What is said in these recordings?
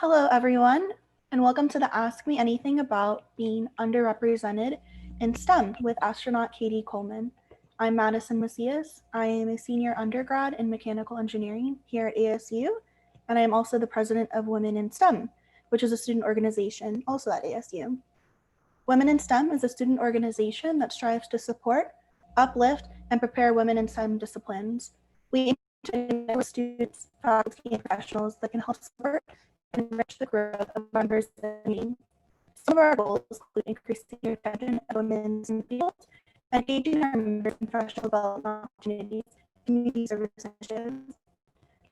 Hello, everyone, and welcome to the Ask Me Anything About Being Underrepresented in STEM with astronaut Cady Coleman. I'm Madison Macias. I am a senior undergrad in mechanical engineering here at ASU, and I am also the president of Women in STEM, which is a student organization also at ASU. Women in STEM is a student organization that strives to support, uplift, and prepare women in STEM disciplines. We aim to connect with students, faculty, and professionals that can help support and enrich the growth of our members in need. Some of our goals include increasing retention of women in the field, engaging our members in professional development opportunities, community service initiatives.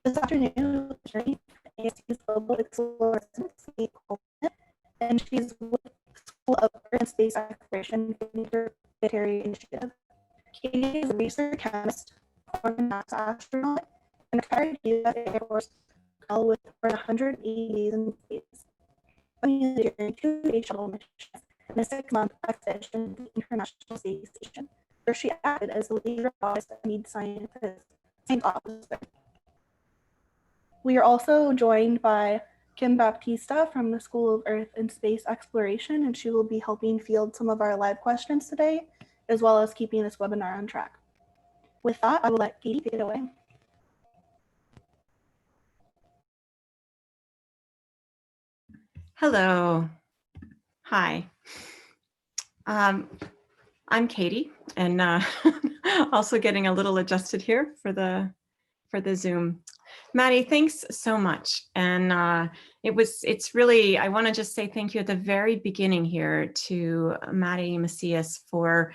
This afternoon, we'll be journeying from ASU's Global Explorer Cady Coleman, and she's with the School of Earth and Space Exploration Planetary Initiative. Cady is a research chemist, former NASA astronaut, and retired U.S. Air Force with over 180 days in space. During 2 space shuttle missions and a 6-month expedition to the International Space Station, where she acted as the lead robotics and lead science officer. We are also joined by Kim Baptista from the School of Earth and Space Exploration, and she will be helping field some of our live questions today, as well as keeping this webinar on track. With that, I will let Cady take it away. Hello. Hi. I'm Cady, and also getting a little adjusted here for the Zoom. Maddie, thanks so much. And it's really, I want to just say thank you at the very beginning here to Maddie Macias for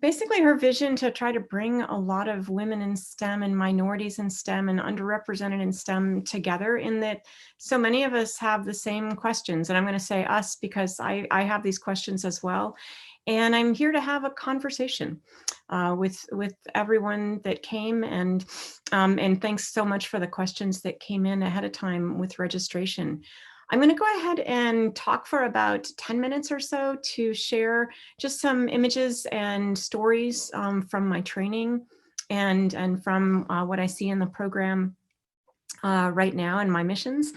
basically her vision to try to bring a lot of women in STEM and minorities in STEM and underrepresented in STEM together, in that so many of us have the same questions. And I'm going to say us because I have these questions as well. And I'm here to have a conversation with everyone that came, and thanks so much for the questions that came in ahead of time with registration. I'm going to go ahead and talk for about 10 minutes or so to share just some images and stories from my training and from what I see in the program right now in my missions.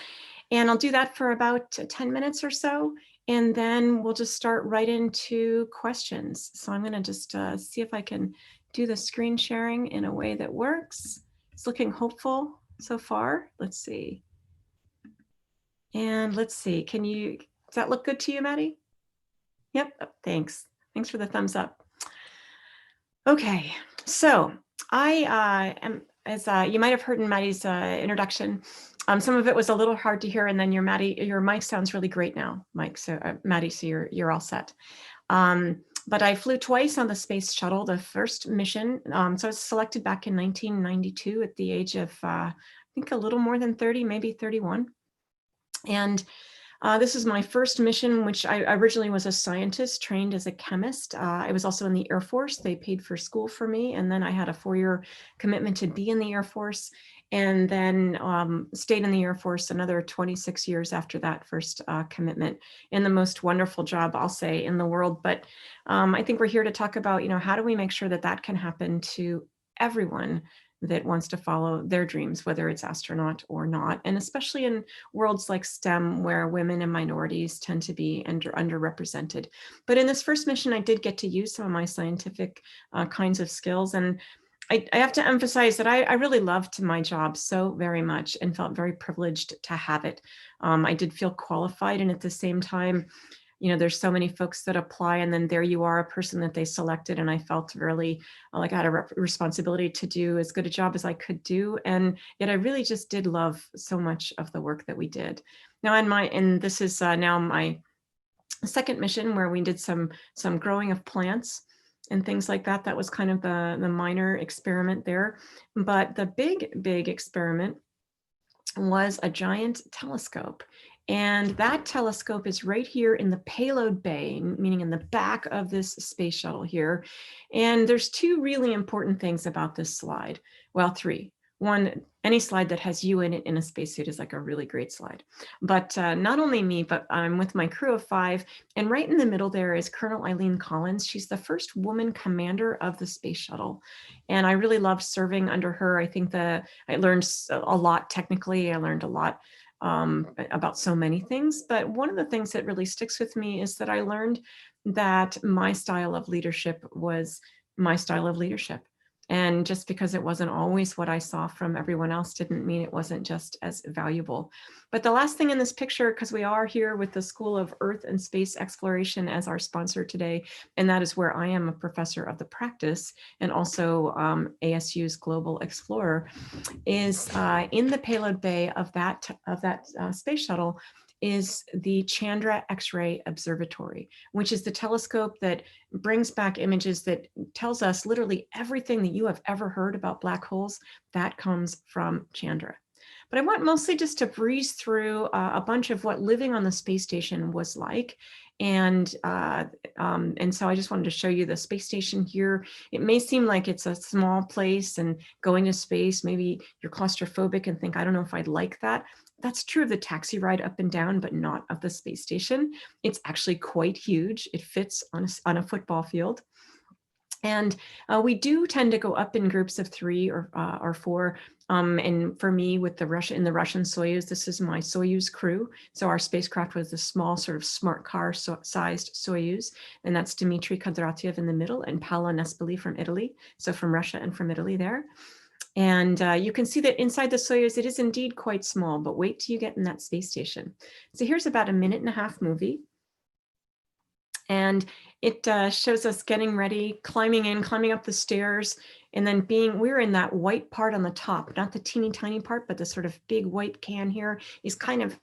And I'll do that for about 10 minutes or so. And then we'll just start right into questions. So I'm going to just see if I can do the screen sharing in a way that works. It's looking hopeful so far. Let's see. And let's see, does that look good to you, Maddie? Yep, thanks. Thanks for the thumbs up. Okay, so I am, as you might have heard in Maddie's introduction, some of it was a little hard to hear, and then your mic sounds really great now, Mike. So Maddie, so you're all set. But I flew twice on the space shuttle. The first mission, so I was selected back in 1992 at the age of, I think a little more than 30, maybe 31. And this is my first mission, which I originally was a scientist trained as a chemist. I was also in the Air Force. They paid for school for me. And then I had a 4-year commitment to be in the Air Force, and then stayed in the Air Force another 26 years after that first commitment, in the most wonderful job, I'll say, in the world. But I think we're here to talk about, how do we make sure that that can happen to everyone that wants to follow their dreams, whether it's astronaut or not, and especially in worlds like STEM, where women and minorities tend to be underrepresented. But in this first mission, I did get to use some of my scientific kinds of skills. And I have to emphasize that I really loved my job so very much and felt very privileged to have it. I did feel qualified, and at the same time, there's so many folks that apply, and then there you are, a person that they selected. And I felt really like I had a responsibility to do as good a job as I could do. And yet I really just did love so much of the work that we did. Now, and this is now my second mission, where we did some growing of plants and things like that. That was kind of the minor experiment there. But the big experiment was a giant telescope. And that telescope is right here in the payload bay, meaning in the back of this space shuttle here. And there's 2 really important things about this slide. Well, 3. One, any slide that has you in it in a spacesuit is like a really great slide. But not only me, but I'm with my crew of 5. And right in the middle there is Colonel Eileen Collins. She's the first woman commander of the space shuttle. And I really loved serving under her. I think I learned a lot technically. I learned a lot about so many things. But one of the things that really sticks with me is that I learned that my style of leadership was my style of leadership. And just because it wasn't always what I saw from everyone else didn't mean it wasn't just as valuable. But the last thing in this picture, because we are here with the School of Earth and Space Exploration as our sponsor today, and that is where I am a professor of the practice and also ASU's Global Explorer, is in the payload bay of that space shuttle is the Chandra X-ray Observatory, which is the telescope that brings back images that tells us literally everything that you have ever heard about black holes. That comes from Chandra. But I want mostly just to breeze through a bunch of what living on the space station was like. And so I just wanted to show you the space station here. It may seem like it's a small place and going to space, maybe you're claustrophobic and think, I don't know if I'd like that. That's true of the taxi ride up and down, but not of the space station. It's actually quite huge. It fits on a football field. And we do tend to go up in groups of 3 or 4. And for me, with the Russian Soyuz, this is my Soyuz crew. So our spacecraft was a small sort of smart car sized Soyuz. And that's Dmitry Kondratyev in the middle and Paolo Nespoli from Italy. So from Russia and from Italy there. And you can see that inside the Soyuz, it is indeed quite small, but wait till you get in that space station. So here's about a 1.5-minute movie. And it shows us getting ready, climbing up the stairs, and then we're in that white part on the top, not the teeny tiny part, but the sort of big white can here is kind of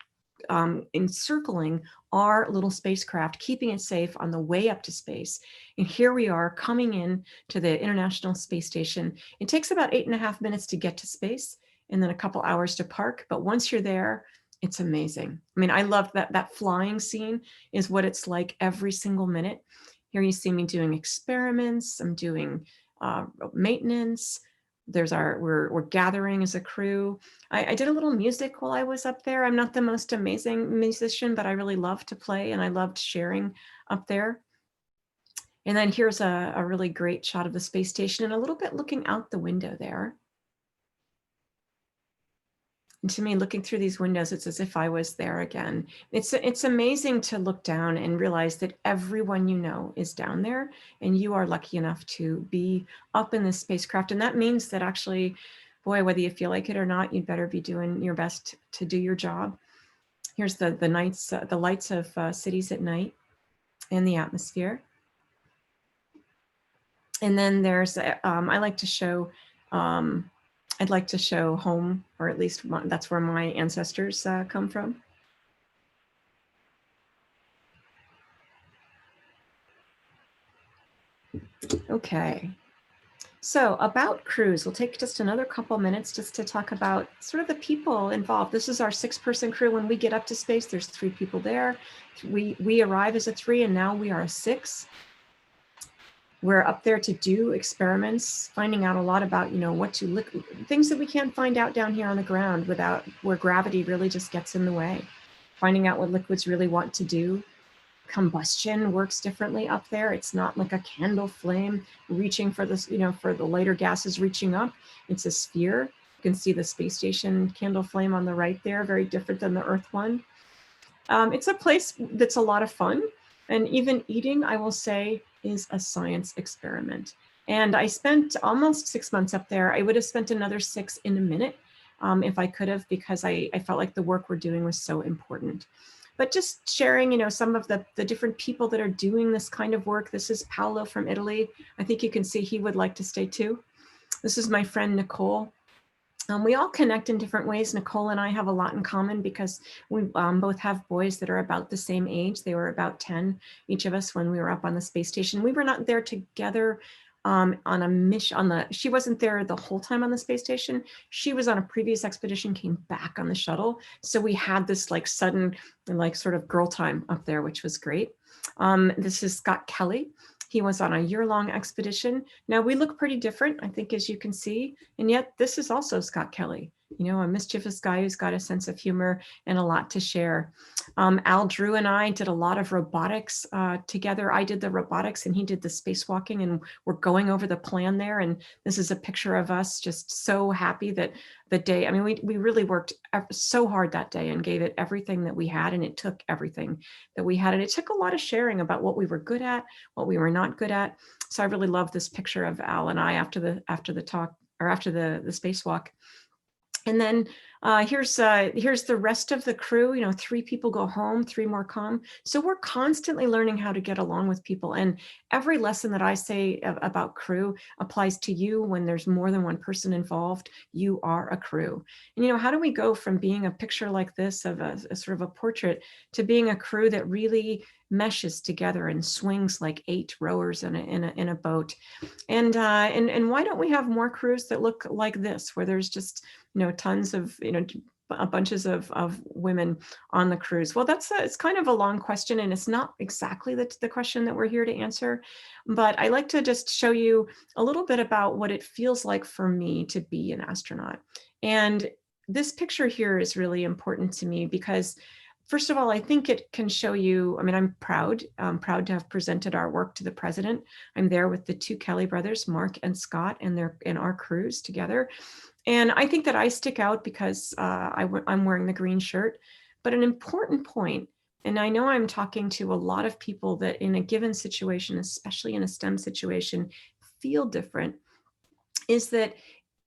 encircling our little spacecraft, keeping it safe on the way up to space. And here we are coming in to the International Space Station. It takes about 8.5 minutes to get to space and then a couple hours to park. But once you're there, it's amazing. I mean, I love that flying scene is what it's like every single minute. Here you see me doing experiments. I'm doing maintenance. We're gathering as a crew. I did a little music while I was up there. I'm not the most amazing musician, but I really love to play and I loved sharing up there. And then here's a really great shot of the space station and a little bit looking out the window there. And to me, looking through these windows, it's as if I was there again. It's amazing to look down and realize that everyone you know is down there, and you are lucky enough to be up in this spacecraft. And that means that actually, boy, whether you feel like it or not, you'd better be doing your best to do your job. Here's the lights of cities at night and the atmosphere. And then there's, I'd like to show home, or at least that's where my ancestors come from. Okay, so about crews, we'll take just another couple minutes just to talk about sort of the people involved. This is our 6-person crew. When we get up to space, there's 3 people there. We arrive as a 3 and now we are a 6. We're up there to do experiments, finding out a lot about, things that we can't find out down here on the ground where gravity really just gets in the way. Finding out what liquids really want to do. Combustion works differently up there. It's not like a candle flame reaching for this, for the lighter gases reaching up. It's a sphere. You can see the space station candle flame on the right there, very different than the Earth one. It's a place that's a lot of fun. And even eating, I will say, is a science experiment. And I spent almost 6 months up there. I would have spent another 6 in a minute if I could have, because I felt like the work we're doing was so important. But just sharing, some of the different people that are doing this kind of work. This is Paolo from Italy. I think you can see he would like to stay too. This is my friend Nicole. We all connect in different ways. Nicole and I have a lot in common because we both have boys that are about the same age. They were about 10, each of us, when we were up on the space station. We were not there together on a mission. She wasn't there the whole time on the space station. She was on a previous expedition, came back on the shuttle. So we had this like sudden, like sort of girl time up there, which was great. This is Scott Kelly. He was on a year-long expedition. Now we look pretty different, I think, as you can see, and yet this is also Scott Kelly. a mischievous guy who's got a sense of humor and a lot to share. Al Drew and I did a lot of robotics together. I did the robotics and he did the spacewalking, and we're going over the plan there. And this is a picture of us just so happy that the day, I mean, we really worked so hard that day and gave it everything that we had, and it took everything that we had. And it took a lot of sharing about what we were good at, what we were not good at. So I really love this picture of Al and I after the talk, or after the spacewalk. And then here's the rest of the crew. 3 people go home, 3 more come. So we're constantly learning how to get along with people. And every lesson that I say about crew applies to you. When there's more than one person involved, you are a crew. And how do we go from being a picture like this of a sort of a portrait to being a crew that really meshes together and swings like 8 rowers in a boat? And why don't we have more crews that look like this, where there's just tons of bunches of women on the cruise? Well, it's kind of a long question, and it's not exactly the question that we're here to answer, but I like to just show you a little bit about what it feels like for me to be an astronaut. And this picture here is really important to me because, first of all, I think it can show you, I mean, I'm proud to have presented our work to the president. I'm there with the 2 Kelly brothers, Mark and Scott, and they're in our cruise together. And I think that I stick out because I'm wearing the green shirt. But an important point, and I know I'm talking to a lot of people that in a given situation, especially in a STEM situation, feel different, is that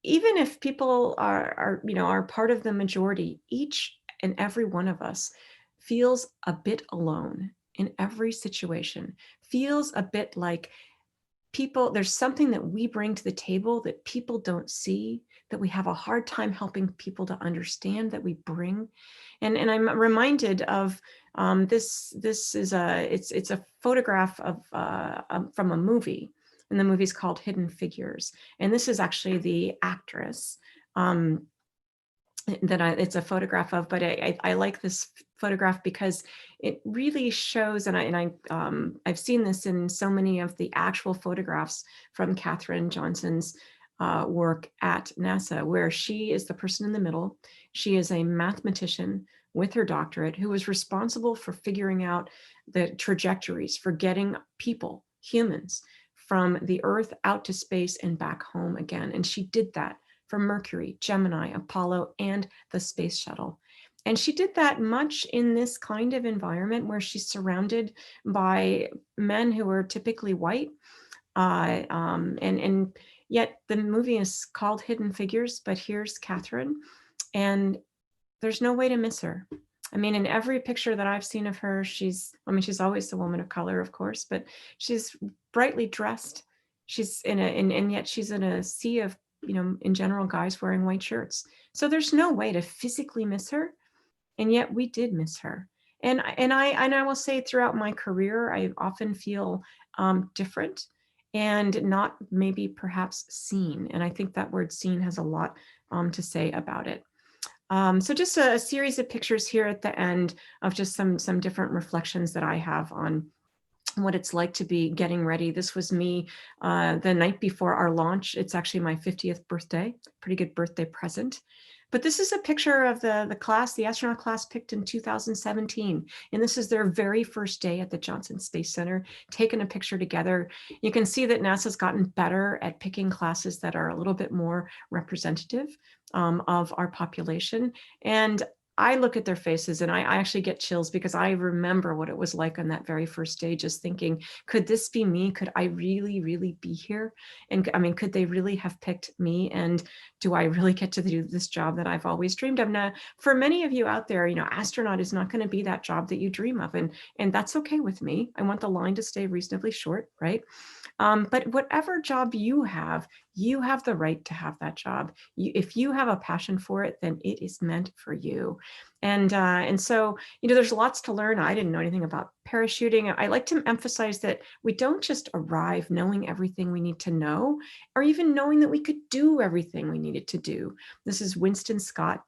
even if people are part of the majority, each and every one of us feels a bit alone in every situation, feels a bit like there's something that we bring to the table that people don't see, that we have a hard time helping people to understand that we bring. And I'm reminded of this is it's a photograph of from a movie, and the movie's called Hidden Figures. And this is actually the actress that it's a photograph of, but I like this photograph because it really shows, and I've seen this in so many of the actual photographs from Katherine Johnson's work at NASA, where she is the person in the middle. She is a mathematician with her doctorate who was responsible for figuring out the trajectories for getting people, humans, from the Earth out to space and back home again. And she did that for Mercury, Gemini, Apollo, and the space shuttle. And she did that much in this kind of environment where she's surrounded by men who are typically white. And yet the movie is called Hidden Figures, but here's Katherine, and there's no way to miss her. I mean, in every picture that I've seen of her, she's always the woman of color, of course, but she's brightly dressed. She's and yet she's in a sea of, in general, guys wearing white shirts. So there's no way to physically miss her. And yet we did miss her. And I will say, throughout my career, I often feel different and not maybe perhaps seen. And I think that word seen has a lot to say about it. So just a series of pictures here at the end of just some different reflections that I have on what it's like to be getting ready. This was me the night before our launch. It's actually my 50th birthday, pretty good birthday present. But this is a picture of the class, the astronaut class picked in 2017. And this is their very first day at the Johnson Space Center, taking a picture together. You can see that NASA's gotten better at picking classes that are a little bit more representative of our population. And I look at their faces and I actually get chills because I remember what it was like on that very first day, just thinking, could this be me? Could I really, really be here? And I mean, could they really have picked me? And do I really get to do this job that I've always dreamed of? Now, for many of you out there, astronaut is not going to be that job that you dream of. And that's okay with me. I want the line to stay reasonably short, right? But whatever job you have the right to have that job. If you have a passion for it, then it is meant for you. And so, there's lots to learn. I didn't know anything about parachuting. I like to emphasize that we don't just arrive knowing everything we need to know, or even knowing that we could do everything we needed to do. This is Winston Scott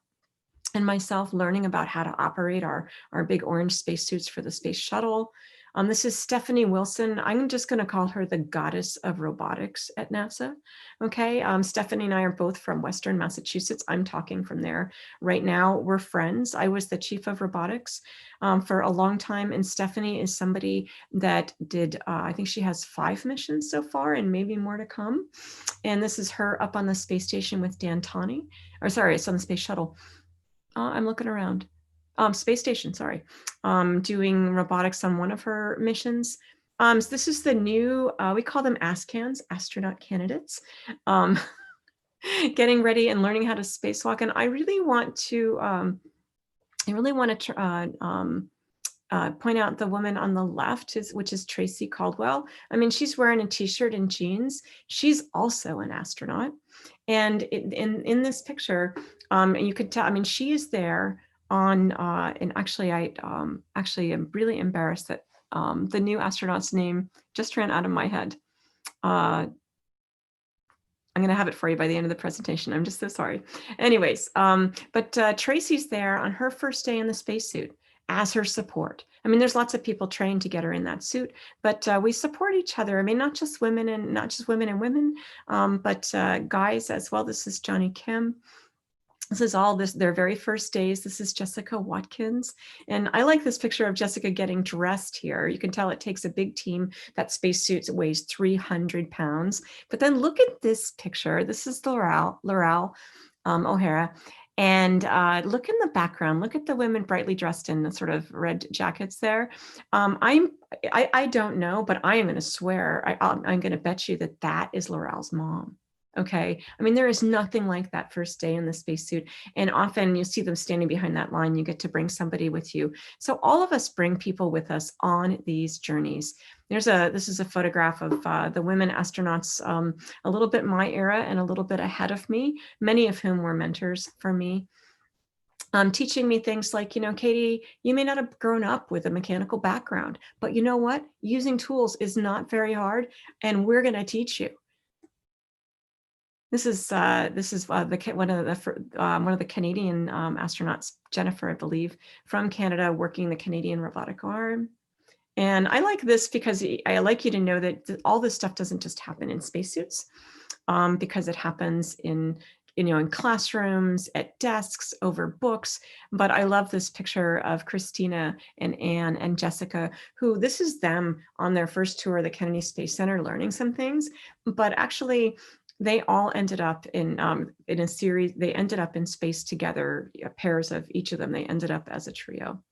and myself learning about how to operate our big orange spacesuits for the space shuttle. This is Stephanie Wilson. I'm just going to call her the goddess of robotics at NASA. Okay. Stephanie and I are both from Western Massachusetts. I'm talking from there right now. We're friends. I was the chief of robotics for a long time. And Stephanie is somebody that did, I think she has 5 missions so far and maybe more to come. And this is her up on the space station with Dan Tawney, or sorry, it's on the space shuttle. I'm looking around. Space station, sorry, doing robotics on one of her missions. So this is the new, we call them ASCANs, astronaut candidates, getting ready and learning how to spacewalk. And I really want to, point out the woman on the left, which is Tracy Caldwell. I mean, she's wearing a t-shirt and jeans. She's also an astronaut. And in this picture, you could tell, I mean, she is there on, and actually, I actually am really embarrassed that the new astronaut's name just ran out of my head. I'm going to have it for you by the end of the presentation. I'm just so sorry. Anyways, but Tracy's there on her first day in the spacesuit as her support. I mean, there's lots of people trained to get her in that suit, but we support each other. I mean, not just women and women, but guys as well. This is Johnny Kim. This is all their very first days. This is Jessica Watkins. And I like this picture of Jessica getting dressed here. You can tell it takes a big team. That spacesuit weighs 300 pounds. But then look at this picture. This is Laurel O'Hara. And look in the background. Look at the women brightly dressed in the sort of red jackets there. I don't know, but I am going to swear, I'm going to bet you that that is Laurel's mom. Okay. I mean, there is nothing like that first day in the spacesuit. And often you see them standing behind that line. You get to bring somebody with you. So all of us bring people with us on these journeys. This is a photograph of the women astronauts, a little bit my era and a little bit ahead of me, many of whom were mentors for me. Teaching me things like, you know, Cady, you may not have grown up with a mechanical background, but you know what? Using tools is not very hard, and we're going to teach you. This is one of the Canadian astronauts, Jennifer, I believe, from Canada, working the Canadian Robotic Arm. And I like this because I like you to know that all this stuff doesn't just happen in spacesuits, because it happens in classrooms, at desks, over books. But I love this picture of Christina and Anne and Jessica, who this is them on their first tour of the Kennedy Space Center learning some things, but actually they all ended up in a series. They ended up in space together, pairs of each of them. They ended up as a trio,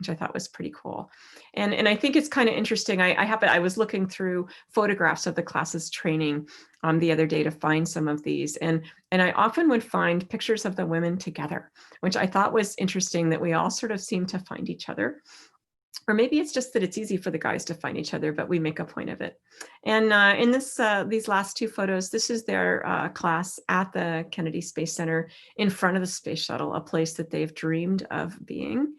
which I thought was pretty cool. And I think it's kind of interesting. I was looking through photographs of the class's training the other day to find some of these. And I often would find pictures of the women together, which I thought was interesting, that we all sort of seem to find each other. Or maybe it's just that it's easy for the guys to find each other, but we make a point of it. And in these last 2 photos, this is their class at the Kennedy Space Center in front of the space shuttle, a place that they've dreamed of being.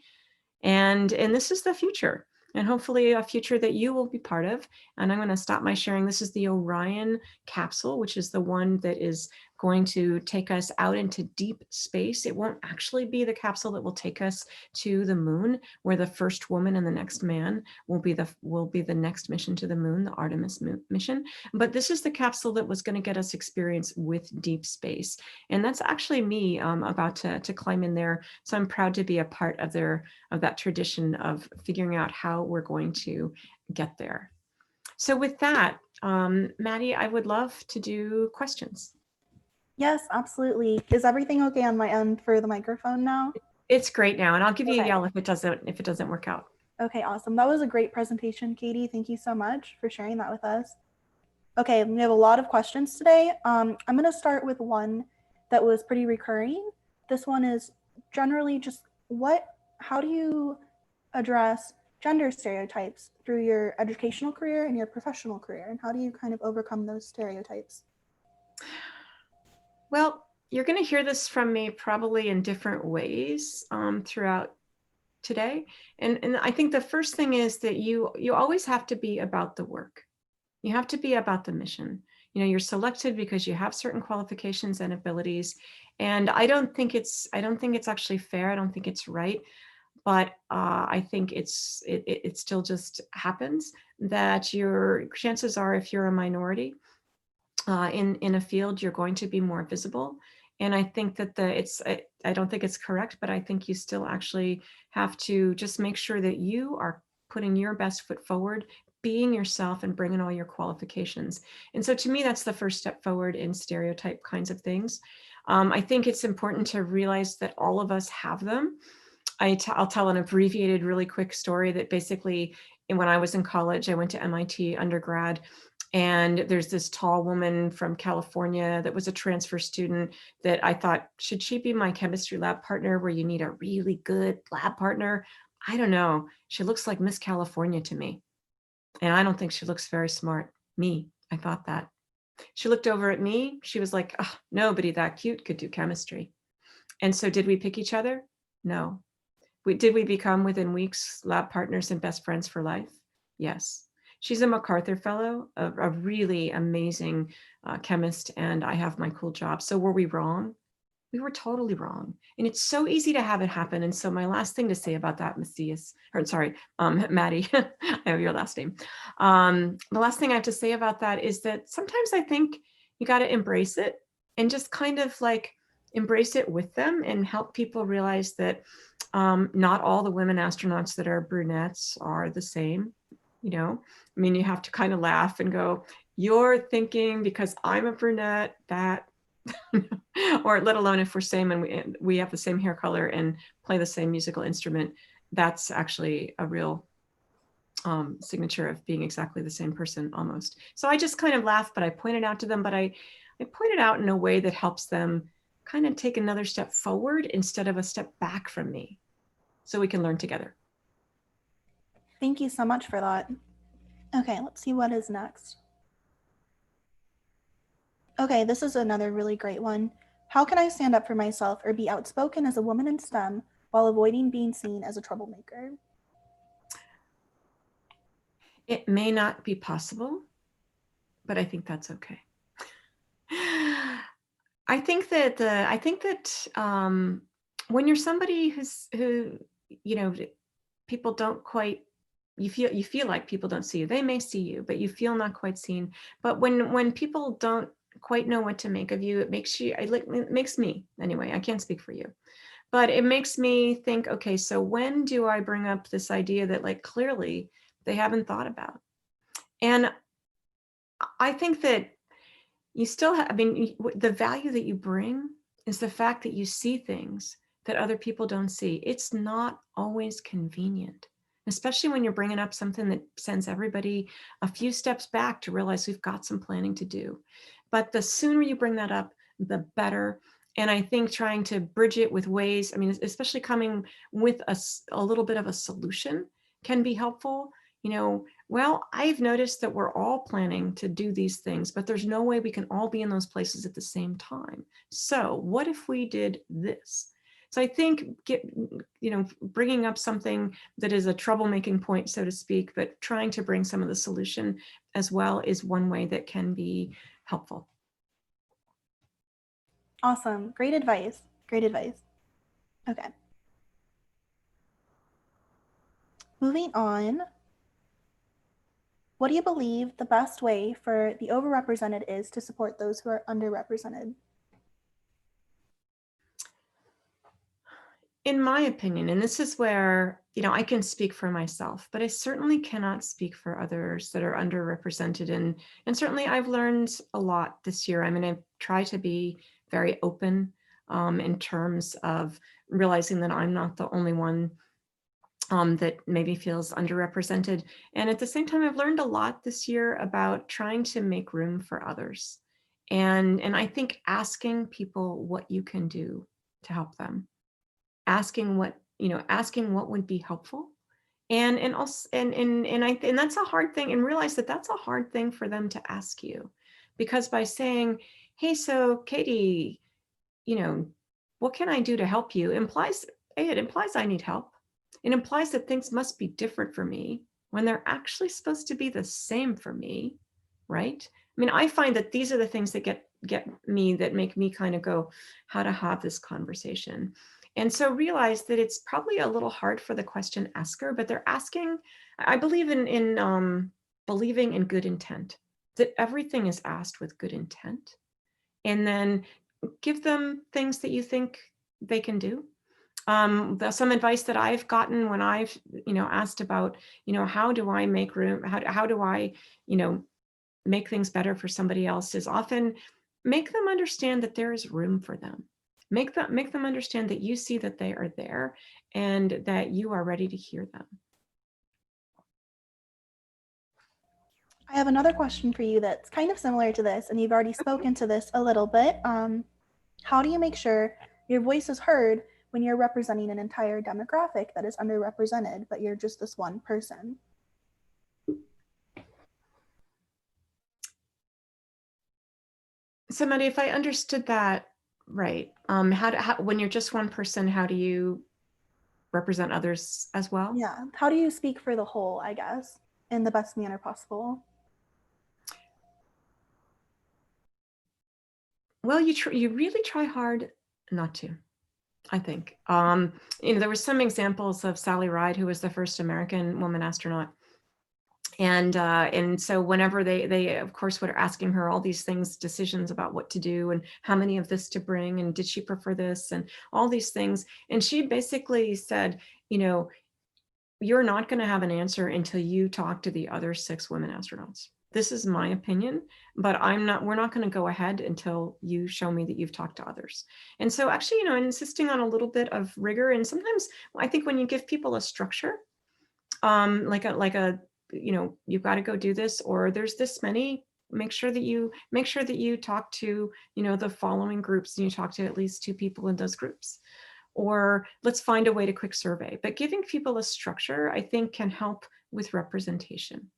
And this is the future, and hopefully a future that you will be part of. And I'm going to stop my sharing. This is the Orion capsule, which is the one that is going to take us out into deep space. It won't actually be the capsule that will take us to the moon, where the first woman and the next man will be the next mission to the moon, the Artemis mission. But this is the capsule that was going to get us experience with deep space. And that's actually me about to climb in there. So I'm proud to be a part of that tradition of figuring out how we're going to get there. So with that, Maddie, I would love to do questions. Yes, absolutely. Is everything okay on my end for the microphone now? It's great now, and I'll give you a yell if it doesn't work out. Okay, awesome. That was a great presentation, Cady. Thank you so much for sharing that with us. Okay, we have a lot of questions today. I'm going to start with one that was pretty recurring. This one is generally just how do you address gender stereotypes through your educational career and your professional career, and how do you kind of overcome those stereotypes? Well, you're going to hear this from me probably in different ways throughout today. And I think the first thing is that you always have to be about the work. You have to be about the mission. You know, you're selected because you have certain qualifications and abilities. And I don't think it's actually fair. I don't think it's right. but I think it still just happens that your chances are, if you're a minority in a field, you're going to be more visible. And I think that I don't think it's correct, but I think you still actually have to just make sure that you are putting your best foot forward, being yourself and bringing all your qualifications. And so to me, that's the first step forward in stereotype kinds of things. I think it's important to realize that all of us have them. I'll tell an abbreviated, really quick story that basically, when I was in college, I went to MIT undergrad, and there's this tall woman from California that was a transfer student that I thought, should she be my chemistry lab partner, where you need a really good lab partner? I don't know. She looks like Miss California to me. And I don't think she looks very smart. I thought that. She looked over at me. She was like, oh, nobody that cute could do chemistry. And so did we pick each other? No. Did we become within weeks lab partners and best friends for life? Yes. She's a MacArthur Fellow, a really amazing chemist, and I have my cool job. So were we wrong? We were totally wrong. And it's so easy to have it happen. And so my last thing to say about that, Maddie, I have your last name. The last thing I have to say about that is that sometimes I think you got to embrace it and just kind of like embrace it with them and help people realize that not all the women astronauts that are brunettes are the same. I mean, you have to kind of laugh and go, you're thinking because I'm a brunette that, or let alone if we're same and we have the same hair color and play the same musical instrument, that's actually a real signature of being exactly the same person almost. So I just kind of laugh, but I point it out to them, but I point it out in a way that helps them kind of take another step forward instead of a step back from me, so we can learn together. Thank you so much for that. Okay, let's see what is next. Okay, this is another really great one. How can I stand up for myself or be outspoken as a woman in STEM while avoiding being seen as a troublemaker? It may not be possible, but I think that's okay. I think that when you're somebody who people don't quite, you feel like people don't see you. They may see you, but you feel not quite seen. But when people don't quite know what to make of you, it makes me anyway. I can't speak for you, but it makes me think, okay, so when do I bring up this idea that like clearly they haven't thought about? And I think that you still have, I mean, the value that you bring is the fact that you see things that other people don't see. It's not always convenient, especially when you're bringing up something that sends everybody a few steps back to realize we've got some planning to do. But the sooner you bring that up, the better. And I think trying to bridge it with ways, I mean, especially coming with a little bit of a solution can be helpful. Well, I've noticed that we're all planning to do these things, but there's no way we can all be in those places at the same time. So what if we did this? So I think bringing up something that is a troublemaking point, so to speak, but trying to bring some of the solution as well is one way that can be helpful. Awesome. Great advice. Great advice. Okay. Moving on. What do you believe the best way for the overrepresented is to support those who are underrepresented? In my opinion, and this is where, I can speak for myself, but I certainly cannot speak for others that are underrepresented. And certainly I've learned a lot this year. I mean, I've tried to be very open in terms of realizing that I'm not the only one that maybe feels underrepresented. And at the same time, I've learned a lot this year about trying to make room for others. And I think asking people what you can do to help them, asking what would be helpful, and also and that's a hard thing, and realize that that's a hard thing for them to ask you, because by saying, hey, so Cady, what can I do to help you, it implies I need help. It implies that things must be different for me when they're actually supposed to be the same for me, right? I mean, I find that these are the things that get that make me kind of go, how to have this conversation. And so realize that it's probably a little hard for the question asker, but they're asking, I believe in believing in good intent, that everything is asked with good intent. And then give them things that you think they can do. Some advice that I've gotten when I've, asked about, how do I make room? How do I, make things better for somebody else, is often make them understand that there is room for them. Make them understand that you see that they are there and that you are ready to hear them. I have another question for you that's kind of similar to this, and you've already spoken to this a little bit. How do you make sure your voice is heard when you're representing an entire demographic that is underrepresented, but you're just this one person? So, Maddie, if I understood that right, when you're just one person, how do you represent others as well? Yeah. How do you speak for the whole, I guess, in the best manner possible? Well, you really try hard not to, I think. There were some examples of Sally Ride, who was the first American woman astronaut. And so whenever they of course were asking her all these things, decisions about what to do and how many of this to bring, and did she prefer this, and all these things. And she basically said, you're not going to have an answer until you talk to the other 6 women astronauts. This is my opinion, but we're not going to go ahead until you show me that you've talked to others. And so actually, insisting on a little bit of rigor. And sometimes I think when you give people a structure, like a you've got to go do this, or there's this many, make sure that you talk to, the following groups, and you talk to at least 2 people in those groups. Or let's find a way to quick survey. But giving people a structure, I think, can help with representation.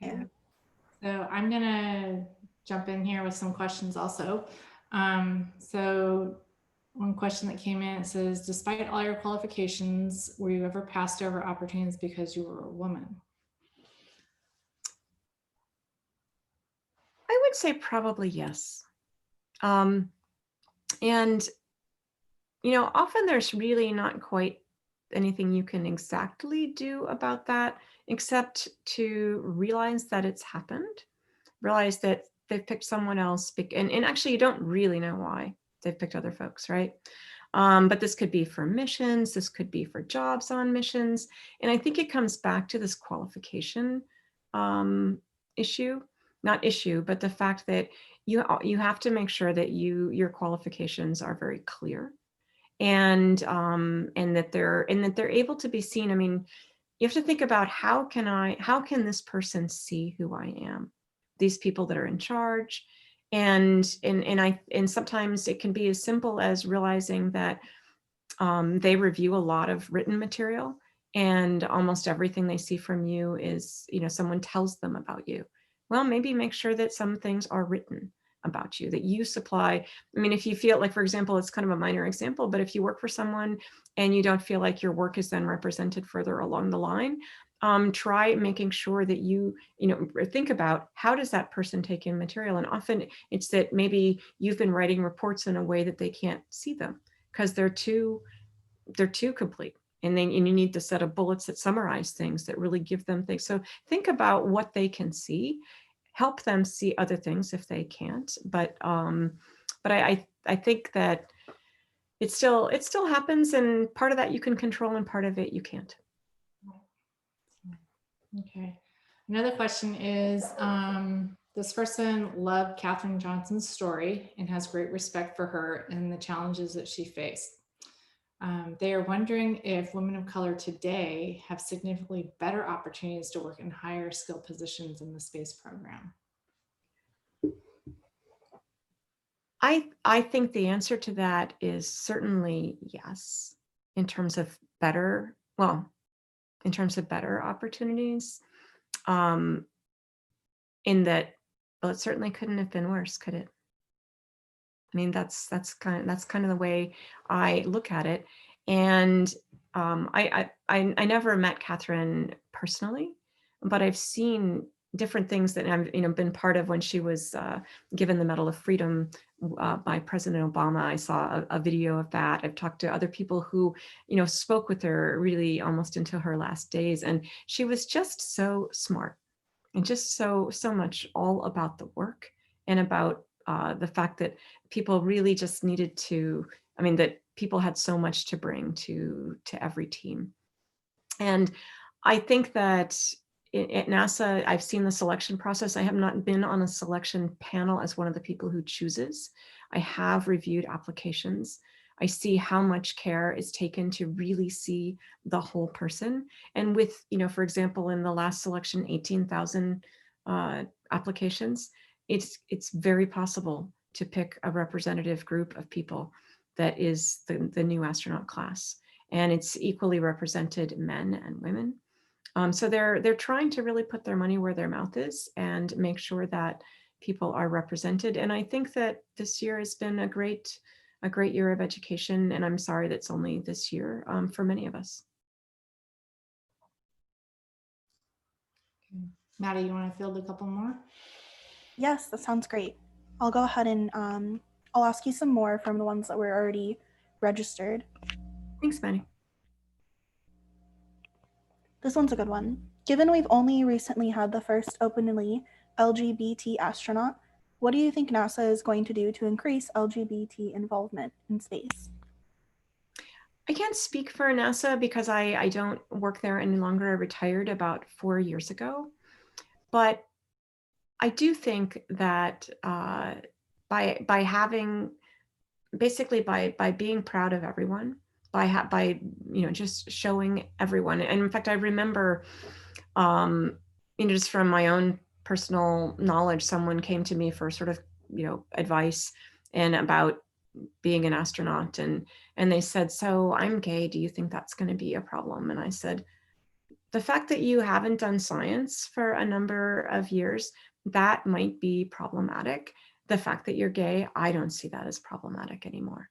Okay. So I'm going to jump in here with some questions also. So one question that came in, it says, despite all your qualifications, were you ever passed over opportunities because you were a woman? I would say probably yes. And, often there's really not quite anything you can exactly do about that, except to realize that it's happened, realize that they've picked someone else, and actually you don't really know why they've picked other folks, right? But this could be for missions, this could be for jobs on missions. And I think it comes back to this qualification issue, but the fact that you have to make sure that your qualifications are very clear, and that they're able to be seen. I mean, you have to think about how can this person see who I am, these people that are in charge. And sometimes it can be as simple as realizing that they review a lot of written material, and almost everything they see from you is, someone tells them about you. Well, maybe make sure that some things are written about you, that you supply. I mean, if you feel like, for example, it's kind of a minor example, but if you work for someone and you don't feel like your work is then represented further along the line, try making sure that you think about, how does that person take in material? And often it's that maybe you've been writing reports in a way that they can't see them because they're too complete. And then you need the set of bullets that summarize things, that really give them things. So think about what they can see, help them see other things if they can't. But I think that it still happens, and part of that you can control and part of it you can't. Okay. Another question is, this person loved Katherine Johnson's story and has great respect for her and the challenges that she faced. They are wondering if women of color today have significantly better opportunities to work in higher skill positions in the space program. I think the answer to that is certainly yes, in terms of better opportunities. In that, well, it certainly couldn't have been worse, could it? I mean, that's kind of the way I look at it. And I never met Katherine personally, but I've seen different things that I've been part of. When she was given the Medal of Freedom by President Obama, I saw a video of that. I've talked to other people who spoke with her really almost until her last days, and she was just so smart and just so much all about the work and about the fact that people really just needed to, that people had so much to bring to every team. And I think that at NASA, I've seen the selection process. I have not been on a selection panel as one of the people who chooses. I have reviewed applications. I see how much care is taken to really see the whole person. And with, for example, in the last selection, 18,000 applications, it's very possible to pick a representative group of people that is the new astronaut class. And it's equally represented men and women. So they're trying to really put their money where their mouth is and make sure that people are represented. And I think that this year has been a great year of education. And I'm sorry that's only this year for many of us. Okay. Maddie, you want to field a couple more? Yes, that sounds great. I'll go ahead and I'll ask you some more from the ones that were already registered. Thanks, Maddie. This one's a good one. Given we've only recently had the first openly LGBT astronaut, what do you think NASA is going to do to increase LGBT involvement in space? I can't speak for NASA because I don't work there any longer. I retired about 4 years ago. But I do think that by having, basically by being proud of everyone, by just showing everyone. And in fact, I remember just from my own personal knowledge, someone came to me for sort of advice and about being an astronaut, and they said, so I'm gay, do you think that's going to be a problem? And I said, the fact that you haven't done science for a number of years, that might be problematic. The fact that you're gay, I don't see that as problematic anymore.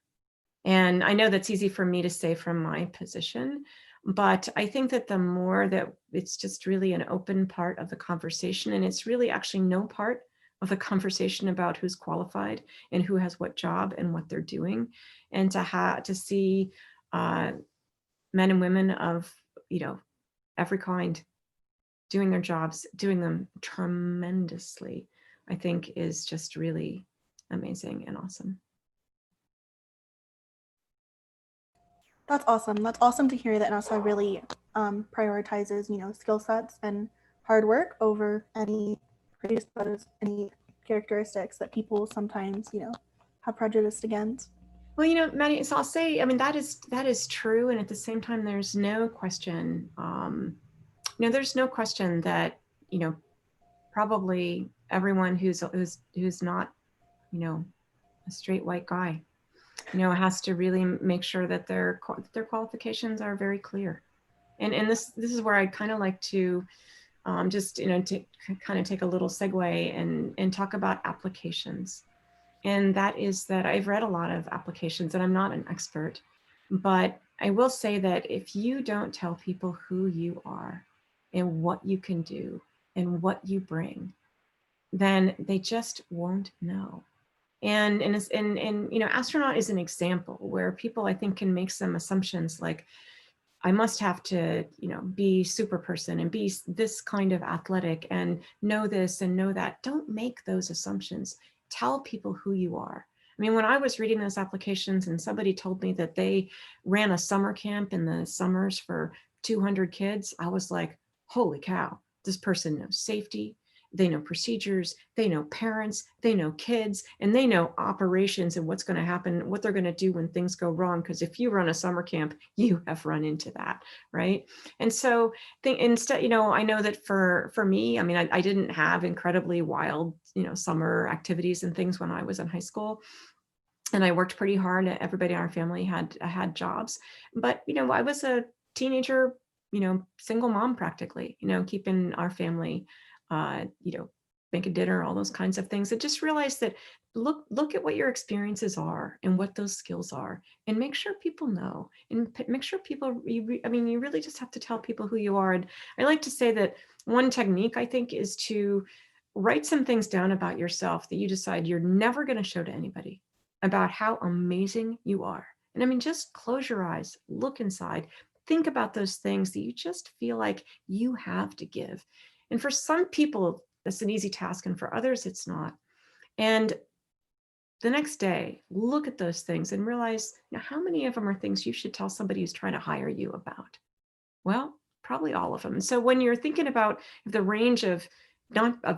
And I know that's easy for me to say from my position, but I think that the more that it's just really an open part of the conversation, and it's really actually no part of the conversation about who's qualified and who has what job and what they're doing, and to see men and women of every kind doing their jobs, doing them tremendously, I think is just really amazing and awesome. That's awesome. That's awesome to hear that NASA really prioritizes, skill sets and hard work over any characteristics that people sometimes, have prejudice against. Well, Maddie, so I'll say, that is true. And at the same time, there's no question, there's no question that, probably everyone who's not, a straight white guy, has to really make sure that their qualifications are very clear. And this is where I'd kind of like to just, to kind of take a little segue and talk about applications. And that is that I've read a lot of applications, and I'm not an expert, but I will say that if you don't tell people who you are and what you can do and what you bring, then they just won't know. And astronaut is an example where people, I think, can make some assumptions like, I must have to, be super person and be this kind of athletic and know this and know that. Don't make those assumptions. Tell people who you are. When I was reading those applications and somebody told me that they ran a summer camp in the summers for 200 kids, I was like, holy cow, this person knows safety. They know procedures, they know parents, they know kids, and they know operations and what's going to happen, what they're going to do when things go wrong. Because if you run a summer camp, you have run into that, right? And so instead, I know that for me, I didn't have incredibly wild, summer activities and things when I was in high school. And I worked pretty hard. Everybody in our family had jobs. But, I was a teenager, single mom practically, keeping our family make a dinner, all those kinds of things. And just realize that look at what your experiences are and what those skills are, and make sure people know, and make sure people, I mean, you really just have to tell people who you are. And I like to say that one technique, I think, is to write some things down about yourself that you decide you're never going to show to anybody, about how amazing you are. And I mean, just close your eyes, look inside, think about those things that you just feel like you have to give. And for some people, that's an easy task, and for others, it's not. And the next day, look at those things and realize, now, how many of them are things you should tell somebody who's trying to hire you about? Well, probably all of them. And so when you're thinking about the range of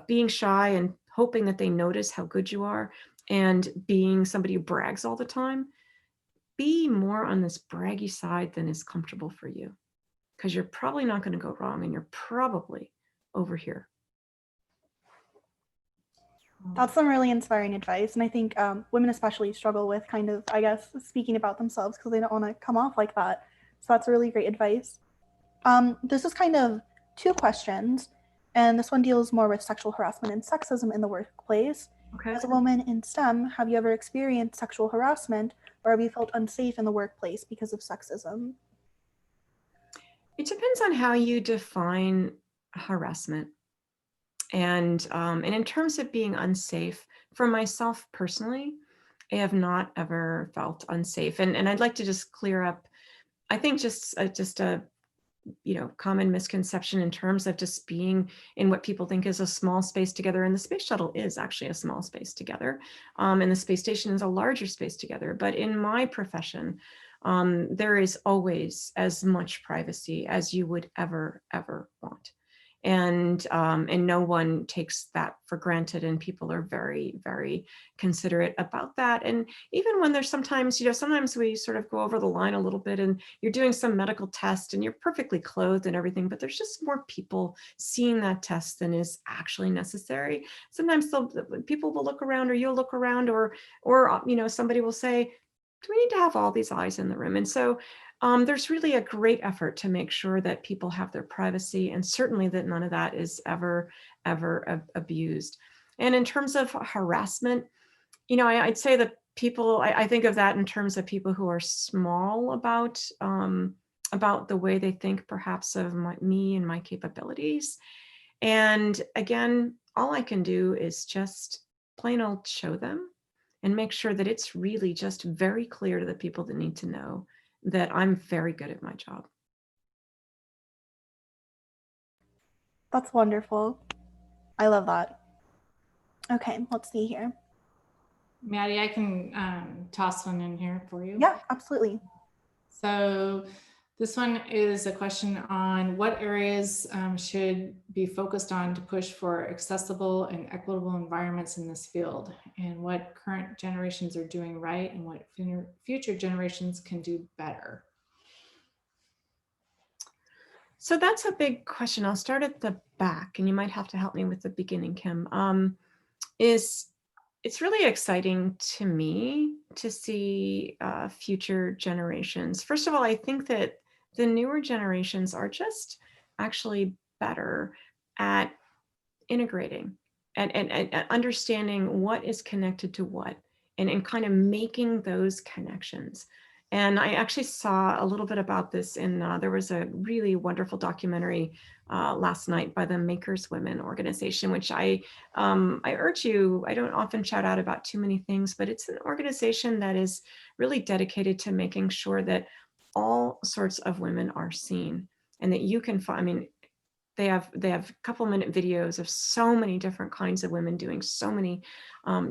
being shy and hoping that they notice how good you are, and being somebody who brags all the time, be more on this braggy side than is comfortable for you, because you're probably not going to go wrong, and you're probably over here. That's some really inspiring advice. And I think women especially struggle with kind of, I guess, speaking about themselves because they don't want to come off like that. So that's really great advice. This is kind of two questions. And this one deals more with sexual harassment and sexism in the workplace. Okay. As a woman in STEM, have you ever experienced sexual harassment, or have you felt unsafe in the workplace because of sexism? It depends on how you define harassment. And in terms of being unsafe, for myself personally, I have not ever felt unsafe. And I'd like to just clear up, I think, just a common misconception in terms of just being in what people think is a small space together. And the space shuttle is actually a small space together. And the space station is a larger space together. But in my profession, there is always as much privacy as you would ever want. And no one takes that for granted, and people are very, very considerate about that. And even when there's sometimes we sort of go over the line a little bit, and you're doing some medical test and you're perfectly clothed and everything, but there's just more people seeing that test than is actually necessary. Sometimes people will look around, or you'll look around, or somebody will say, do we need to have all these eyes in the room? And so there's really a great effort to make sure that people have their privacy, and certainly that none of that is ever abused. And in terms of harassment, I'd say that people, I think of that in terms of people who are small about the way they think perhaps of me and my capabilities. And again, all I can do is just plain old show them and make sure that it's really just very clear to the people that need to know that I'm very good at my job. That's wonderful. I love that. Okay, let's see here. Maddie, I can toss one in here for you. Yeah, absolutely. So this one is a question on what areas should be focused on to push for accessible and equitable environments in this field, and what current generations are doing right and what future generations can do better. So that's a big question. I'll start at the back, and you might have to help me with the beginning, Kim. It's really exciting to me to see future generations. First of all, I think that the newer generations are just actually better at integrating and understanding what is connected to what, and kind of making those connections. And I actually saw a little bit about this in, there was a really wonderful documentary last night by the Makers Women organization, which I urge you, I don't often shout out about too many things, but it's an organization that is really dedicated to making sure that all sorts of women are seen, and that you can find, I mean, they have a couple minute videos of so many different kinds of women doing so many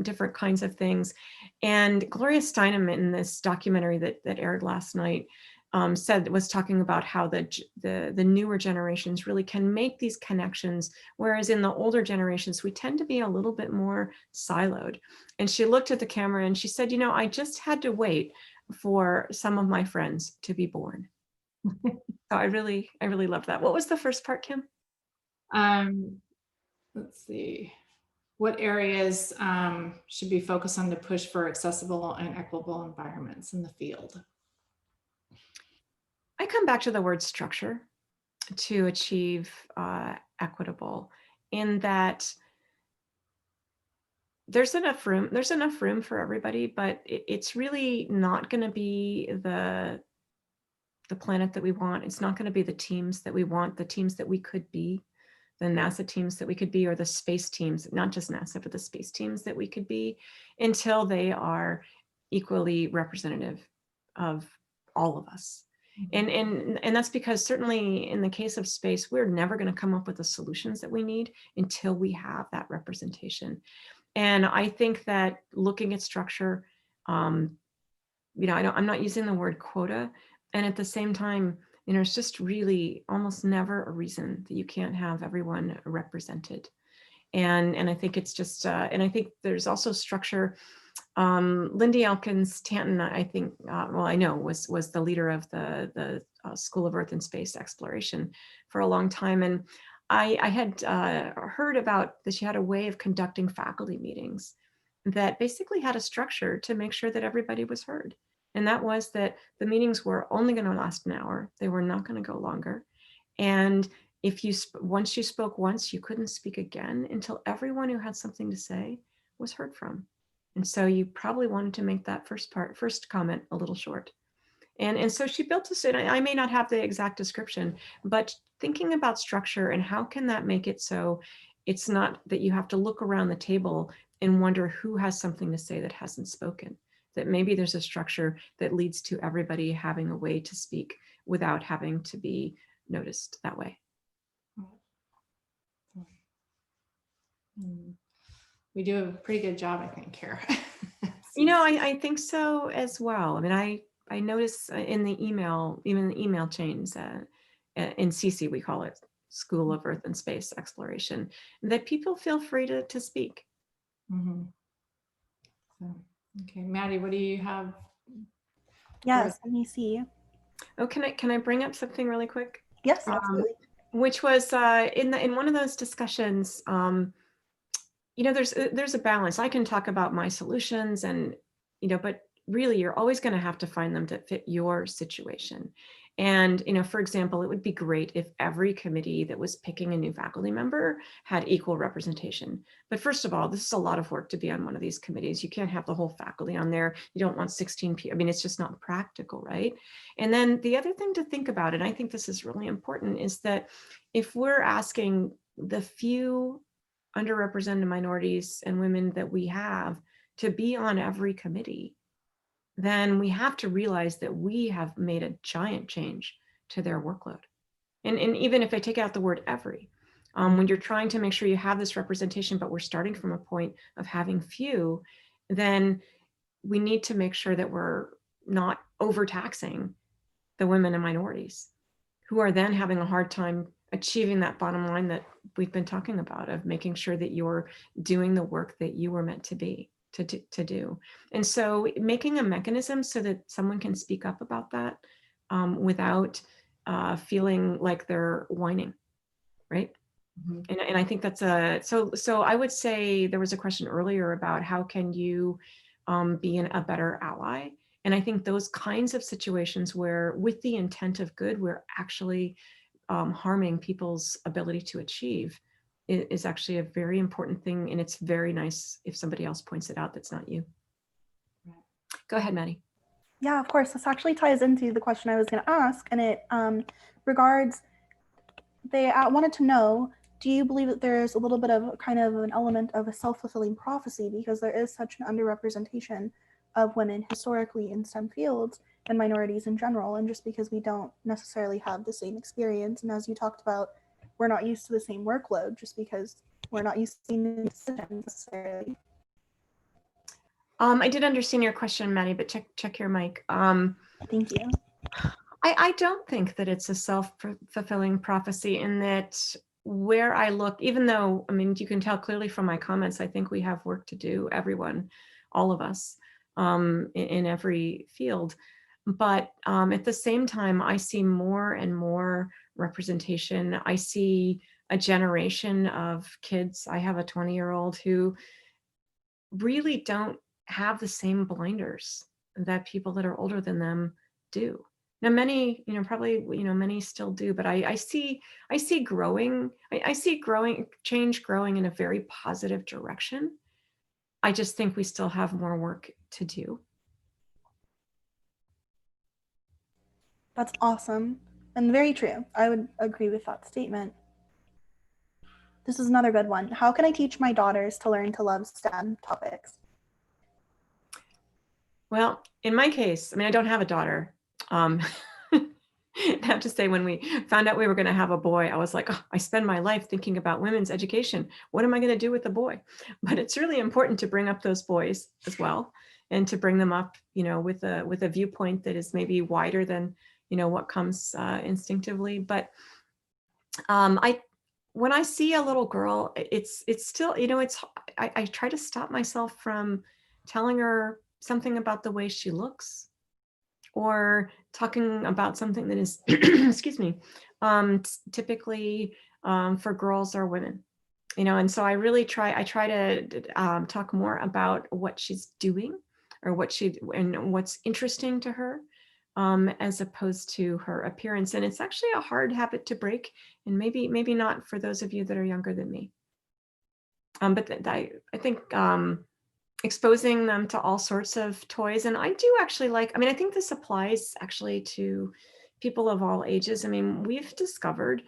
different kinds of things. And Gloria Steinem, in this documentary that aired last night, was talking about how the newer generations really can make these connections, whereas in the older generations we tend to be a little bit more siloed. And she looked at the camera and she said, I just had to wait for some of my friends to be born. So I really love that. What was the first part, Kim? Let's see. What areas should be focused on to push for accessible and equitable environments in the field? I come back to the word structure to achieve equitable, in that there's enough room for everybody, but it's really not going to be the planet that we want. It's not going to be the teams that we want, the teams that we could be, the NASA teams that we could be, or the space teams, not just NASA, but the space teams that we could be, until they are equally representative of all of us. And that's because certainly in the case of space, we're never going to come up with the solutions that we need until we have that representation. And I think that looking at structure, I'm not using the word quota. And at the same time, it's just really almost never a reason that you can't have everyone represented. And I think it's just, and I think there's also structure. Lindy Elkins Tanton, I think, I know was the leader of the School of Earth and Space Exploration for a long time. And I had heard about that she had a way of conducting faculty meetings that basically had a structure to make sure that everybody was heard. And that was that the meetings were only going to last an hour. They were not going to go longer. And if you once you spoke once, you couldn't speak again until everyone who had something to say was heard from. And so you probably wanted to make that first comment a little short. And so she built this, and I may not have the exact description, but thinking about structure and how can that make it so it's not that you have to look around the table and wonder who has something to say that hasn't spoken, that maybe there's a structure that leads to everybody having a way to speak without having to be noticed that way. We do a pretty good job, I think, Kara. I think so as well. I mean, I notice in the email, even the email chains, in CC, we call it School of Earth and Space Exploration, that people feel free to speak. Mm-hmm. So, okay, Maddie, what do you have? Yes, let me see. Oh, can I bring up something really quick? Yes, absolutely. Which was in one of those discussions, there's a balance. I can talk about my solutions and, but really you're always going to have to find them to fit your situation. And, for example, it would be great if every committee that was picking a new faculty member had equal representation. But first of all, this is a lot of work to be on one of these committees. You can't have the whole faculty on there. You don't want 16 people. I mean, it's just not practical, right? And then the other thing to think about, and I think this is really important, is that if we're asking the few underrepresented minorities and women that we have to be on every committee, then we have to realize that we have made a giant change to their workload. And even if I take out the word every, when you're trying to make sure you have this representation, but we're starting from a point of having few, then we need to make sure that we're not overtaxing the women and minorities who are then having a hard time achieving that bottom line that we've been talking about, of making sure that you're doing the work that you were meant to be to do. And so making a mechanism so that someone can speak up about that without feeling like they're whining, right? Mm-hmm. And I think that's so I would say there was a question earlier about how can you be a better ally. And I think those kinds of situations where with the intent of good, we're actually harming people's ability to achieve is actually a very important thing. And it's very nice if somebody else points it out that's not you. Go ahead, Maddie. Yeah, of course. This actually ties into the question I was going to ask. And it regards, they wanted to know, do you believe that there's a little bit of kind of an element of a self-fulfilling prophecy because there is such an underrepresentation of women historically in STEM fields and minorities in general, and just because we don't necessarily have the same experience, and as you talked about, we're not used to the same workload just because we're not used to seeing decisions necessarily. I did understand your question, Maddie, but check your mic. Thank you. I don't think that it's a self-fulfilling prophecy in that where I look, even though, I mean, you can tell clearly from my comments, I think we have work to do, everyone, all of us, in every field. But at the same time, I see more and more representation. I see a generation of kids. I have a 20-year-old who really don't have the same blinders that people that are older than them do. Now, many, probably, many still do, but I see growing, I see change growing in a very positive direction. I just think we still have more work to do. That's awesome and very true. I would agree with that statement. This is another good one. How can I teach my daughters to learn to love STEM topics? Well, in my case, I mean, I don't have a daughter. I have to say, when we found out we were going to have a boy, I was like, oh, I spend my life thinking about women's education. What am I going to do with a boy? But it's really important to bring up those boys as well, and to bring them up, with a viewpoint that is maybe wider than, what comes instinctively. But when I see a little girl, it's still, I try to stop myself from telling her something about the way she looks, or talking about something that is, excuse me, typically for girls or women, and so I try to talk more about what she's doing, or and what's interesting to her, as opposed to her appearance. And it's actually a hard habit to break, and maybe not for those of you that are younger than me. But I think exposing them to all sorts of toys. And I do actually I think this applies actually to people of all ages. I mean, we've discovered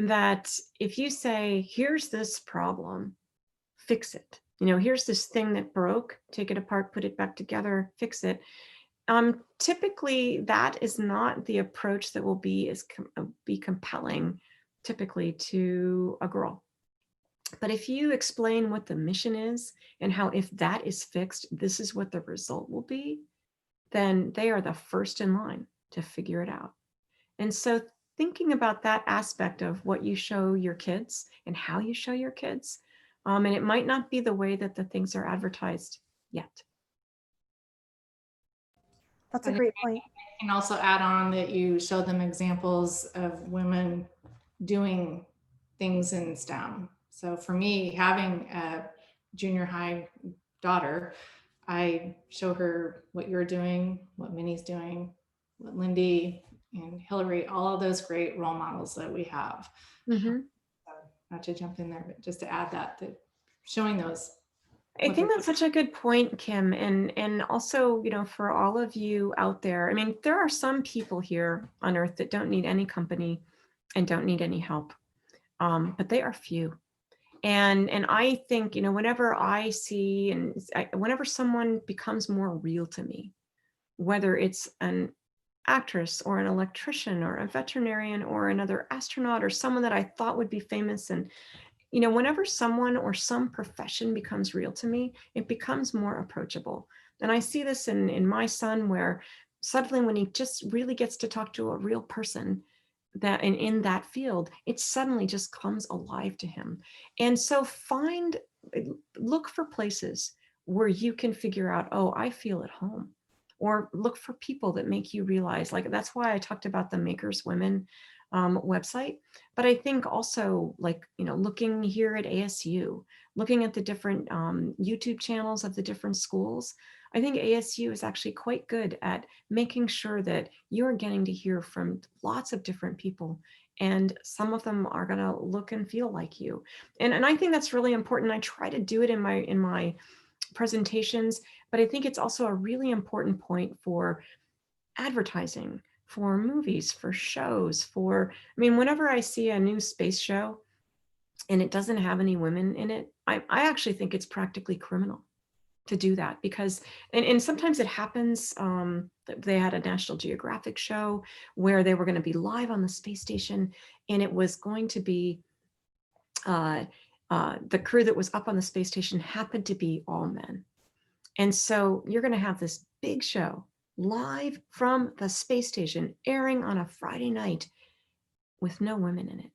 that if you say, here's this problem, fix it. Here's this thing that broke, take it apart, put it back together, fix it. Typically, that is not the approach that will be compelling, typically, to a girl. But if you explain what the mission is, and how if that is fixed, this is what the result will be, then they are the first in line to figure it out. And so thinking about that aspect of what you show your kids and how you show your kids, and it might not be the way that the things are advertised yet. That's a great point. I can also add on that you show them examples of women doing things in STEM. So for me, having a junior high daughter, I show her what you're doing, what Minnie's doing, what Lindy and Hillary, all of those great role models that we have. Mm-hmm. So not to jump in there, but just to add that showing those. I think that's such a good point, Kim. And also, for all of you out there, I mean, there are some people here on Earth that don't need any company and don't need any help. But they are few. And I think, whenever I see, whenever someone becomes more real to me, whether it's an actress or an electrician or a veterinarian or another astronaut or someone that I thought would be famous, and whenever someone or some profession becomes real to me, it becomes more approachable. And I see this in my son, where suddenly when he just really gets to talk to a real person that in that field, it suddenly just comes alive to him. And so look for places where you can figure out, oh, I feel at home. Or look for people that make you realize, that's why I talked about the Makers Women website. But I think also, looking here at ASU, looking at the different YouTube channels of the different schools, I think ASU is actually quite good at making sure that you're getting to hear from lots of different people, and some of them are going to look and feel like you. And I think that's really important. I try to do it in my presentations, but I think it's also a really important point for advertising, for movies, for shows, whenever I see a new space show and it doesn't have any women in it, I actually think it's practically criminal to do that, because and sometimes it happens. They had a National Geographic show where they were going to be live on the space station, and it was going to be the crew that was up on the space station happened to be all men. And so you're going to have this big show live from the space station airing on a Friday night with no women in it.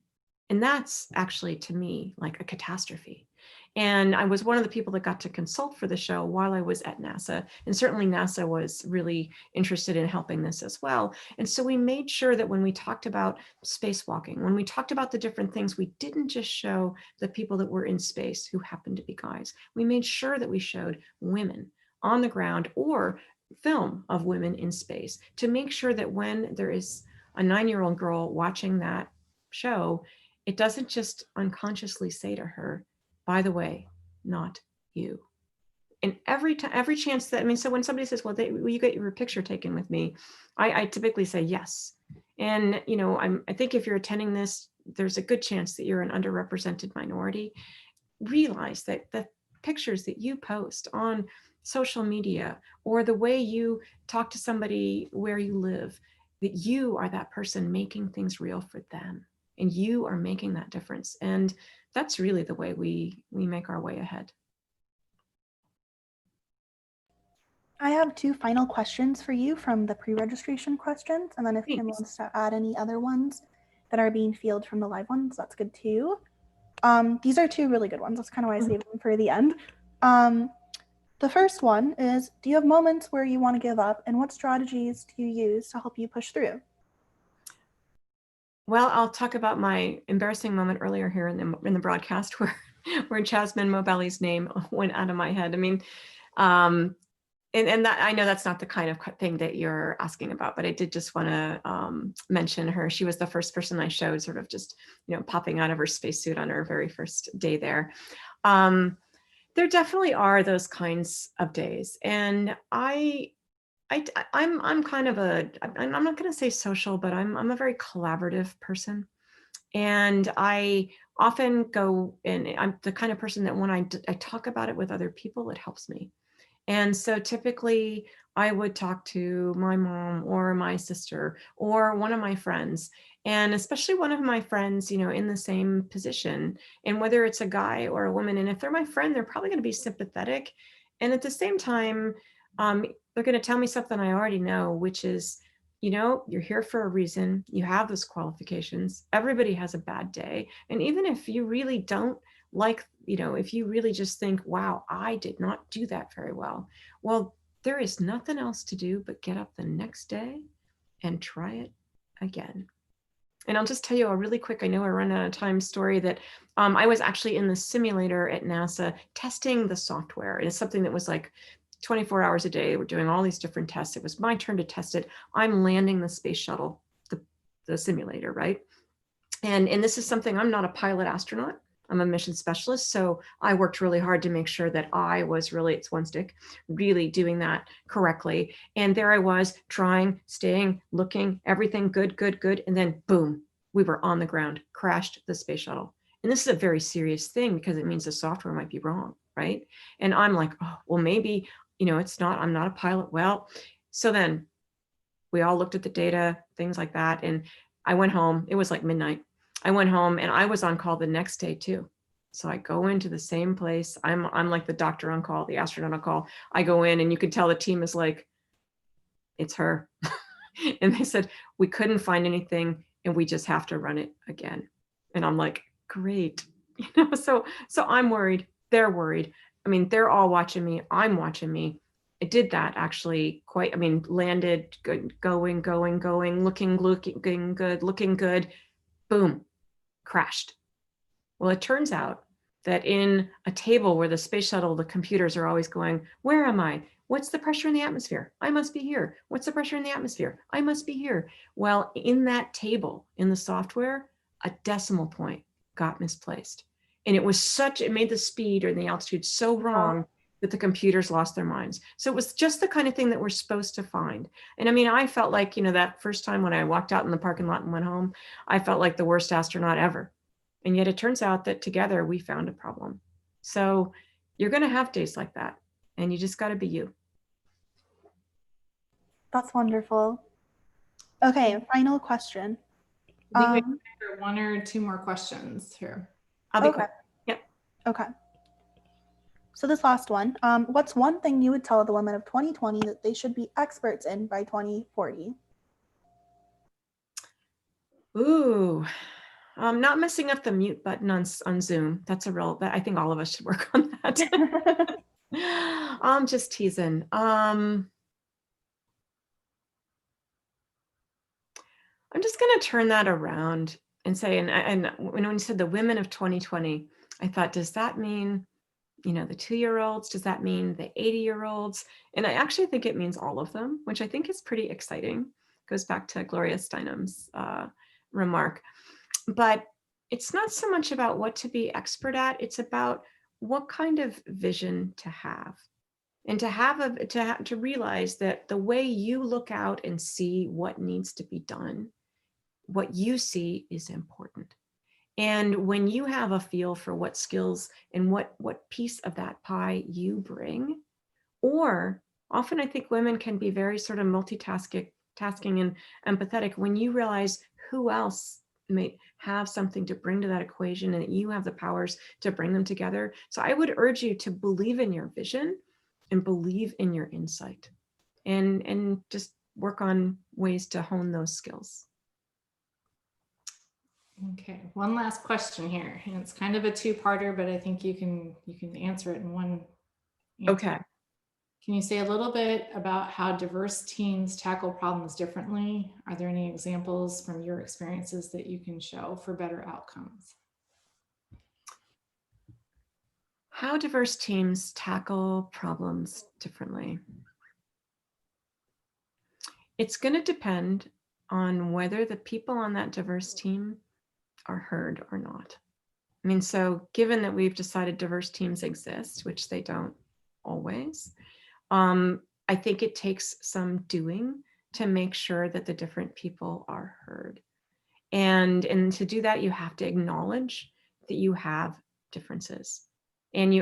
And that's actually, to me, like a catastrophe. And I was one of the people that got to consult for the show while I was at NASA. And certainly NASA was really interested in helping this as well. And so we made sure that when we talked about spacewalking, when we talked about the different things, we didn't just show the people that were in space who happened to be guys. We made sure that we showed women on the ground or film of women in space, to make sure that when there is a 9-year-old girl watching that show, it doesn't just unconsciously say to her, by the way, not you. And every chance that, I mean, so when somebody says, well, will you get your picture taken with me? I typically say yes. And, you know, I think if you're attending this, there's a good chance that you're an underrepresented minority. Realize that the pictures that you post on social media or the way you talk to somebody where you live, that you are that person making things real for them, and you are making that difference. And that's really the way we make our way ahead. I have 2 final questions for you from the pre-registration questions, and then if Kim Thanks. wants to add any other ones that are being fielded from the live ones, that's good too. These are 2 really good ones. That's kind of why I saved them for the end. The first one is, do you have moments where you want to give up, and what strategies do you use to help you push through? Well, I'll talk about my embarrassing moment earlier here in the broadcast where Jasmine Mobelli's name went out of my head. I mean, and that, I know that's not the kind of thing that you're asking about, but I did just want to mention her. She was the first person I showed, sort of just, you know, popping out of her spacesuit on her very first day there. There definitely are those kinds of days, and I'm kind of I'm not going to say social, but I'm a very collaborative person, and I often go, and I'm the kind of person that when I talk about it with other people, it helps me. And so typically I would talk to my mom or my sister or one of my friends, and especially one of my friends, you know, in the same position, and whether it's a guy or a woman. And if they're my friend, they're probably going to be sympathetic. And at the same time, they're going to tell me something I already know, which is, you know, you're here for a reason. You have those qualifications. Everybody has a bad day. And even if you really don't like, you know, if you really just think, wow, I did not do that very well. Well, there is nothing else to do but get up the next day and try it again. And I'll just tell you a really quick, I know I run out of time, story that I was actually in the simulator at NASA testing the software. And it's something that was like 24 hours a day. We're doing all these different tests. It was my turn to test it. I'm landing the space shuttle, the simulator, right? And this is something, I'm not a pilot astronaut. I'm a mission specialist. So I worked really hard to make sure that I was really, it's one stick, really doing that correctly. And there I was trying, staying, looking, everything good, good, good. And then boom, we were on the ground, crashed the space shuttle. And this is a very serious thing because it means the software might be wrong, right? And I'm like, oh, well, maybe, you know, it's not, I'm not a pilot. Well, so then we all looked at the data, things like that. And I went home. It was like midnight. I went home and I was on call the next day too. So I go into the same place. I'm like the doctor on call, the astronaut on call. I go in and you could tell the team is like, it's her. And they said, we couldn't find anything and we just have to run it again. And I'm like, great. You know, so I'm worried. They're worried. I mean, they're all watching me. I'm watching me. I did that actually quite, I mean, landed, good, going, looking good, looking good. Boom, crashed. Well, it turns out that in a table where the space shuttle, the computers are always going, where am I? What's the pressure in the atmosphere? I must be here. What's the pressure in the atmosphere? I must be here. Well, in that table, in the software, a decimal point got misplaced. And it was it made the speed or the altitude so wrong that the computers lost their minds. So it was just the kind of thing that we're supposed to find. And I mean, I felt like, you know, that first time when I walked out in the parking lot and went home, I felt like the worst astronaut ever. And yet it turns out that together we found a problem. So you're going to have days like that, and you just got to be you. That's wonderful. Okay, final question. I think we have 1 or 2 more questions here. I'll be quick. Yep. Okay. So this last one, what's one thing you would tell the women of 2020 that they should be experts in by 2040? Ooh, not messing up the mute button on Zoom. That's I think all of us should work on that. I'm just teasing. I'm just going to turn that around and say, and when you said the women of 2020, I thought, does that mean, you know, the 2-year-olds? Does that mean the 80-year-olds? And I actually think it means all of them, which I think is pretty exciting. Goes back to Gloria Steinem's remark. But it's not so much about what to be expert at. It's about what kind of vision to have. and to realize that the way you look out and see what needs to be done, what you see is important. And when you have a feel for what skills and what piece of that pie you bring, or often I think women can be very sort of tasking and empathetic when you realize who else may have something to bring to that equation and that you have the powers to bring them together. So I would urge you to believe in your vision and believe in your insight, and just work on ways to hone those skills. Okay, one last question here, and it's kind of a two-parter, but I think you can answer it in one answer. Okay. Can you say a little bit about how diverse teams tackle problems differently? Are there any examples from your experiences that you can show for better outcomes? How diverse teams tackle problems differently. It's going to depend on whether the people on that diverse team are heard or not. I mean, so given that we've decided diverse teams exist, which they don't always, I think it takes some doing to make sure that the different people are heard. And to do that, you have to acknowledge that you have differences. And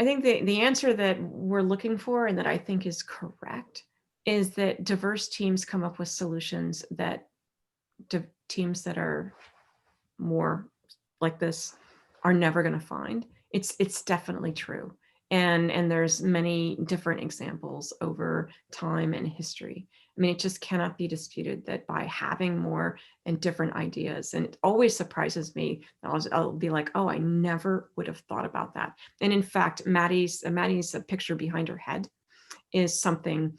I think the answer that we're looking for and that I think is correct is that diverse teams come up with solutions that teams that are more like this are never going to find. It's definitely true. And there's many different examples over time and history. I mean, it just cannot be disputed that by having more and different ideas, and it always surprises me, I'll be like, oh, I never would have thought about that. And in fact, Maddie's picture behind her head is something,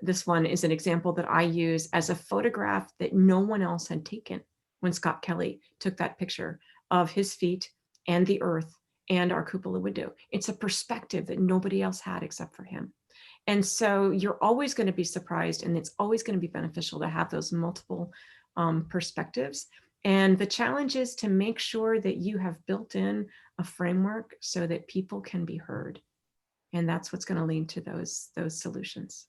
this one is an example that I use as a photograph that no one else had taken when Scott Kelly took that picture of his feet and the earth and our cupola window. It's a perspective that nobody else had except for him. And so you're always going to be surprised, and it's always going to be beneficial to have those multiple perspectives. And the challenge is to make sure that you have built in a framework so that people can be heard. And that's what's going to lead to those solutions.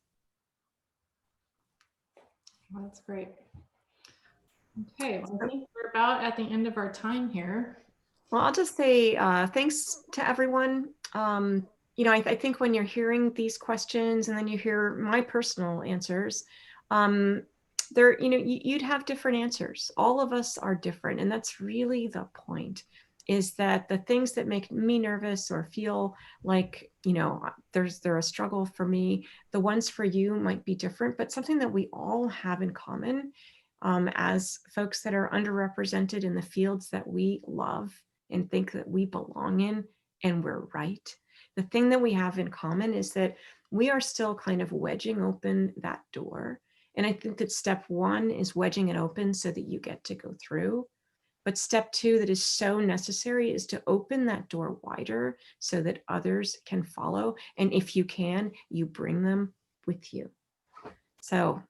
Well, that's great. Okay, well, I think we're about at the end of our time here. Well, I'll just say thanks to everyone. I think when you're hearing these questions and then you hear my personal answers, you'd have different answers. All of us are different, and that's really the point. Is that the things that make me nervous or feel like they're a struggle for me, the ones for you might be different, but something that we all have in common as folks that are underrepresented in the fields that we love and think that we belong in and we're right. The thing that we have in common is that we are still kind of wedging open that door. And I think that step one is wedging it open so that you get to go through. But step two that is so necessary is to open that door wider so that others can follow. And if you can, you bring them with you. So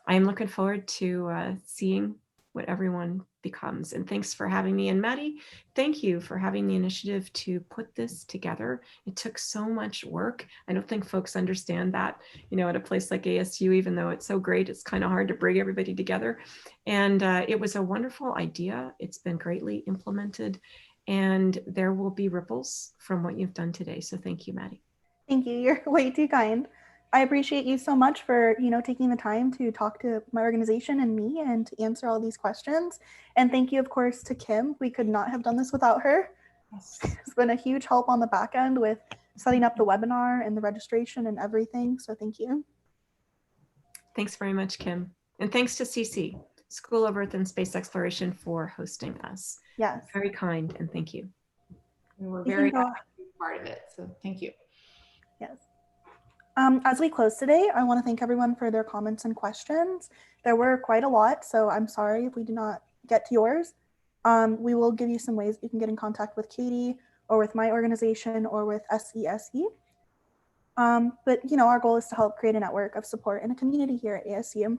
I'm looking forward to seeing what everyone becomes. And thanks for having me. And Maddie, thank you for having the initiative to put this together. It took so much work. I don't think folks understand that, at a place like ASU, even though it's so great, it's kind of hard to bring everybody together. And it was a wonderful idea. It's been greatly implemented, and there will be ripples from what you've done today. So thank you, Maddie. Thank you. You're way too kind. I appreciate you so much for, taking the time to talk to my organization and me and to answer all these questions. And thank you, of course, to Kim. We could not have done this without her. Yes. It's been a huge help on the back end with setting up the webinar and the registration and everything. So thank you. Thanks very much, Kim. And thanks to CC, School of Earth and Space Exploration, for hosting us. Yes. Very kind, and thank you. And we're very happy to be part of it. So thank you. Yes. As we close today, I want to thank everyone for their comments and questions. There were quite a lot, so I'm sorry if we did not get to yours. We will give you some ways you can get in contact with Cady or with my organization or with SESE. But our goal is to help create a network of support and a community here at ASU.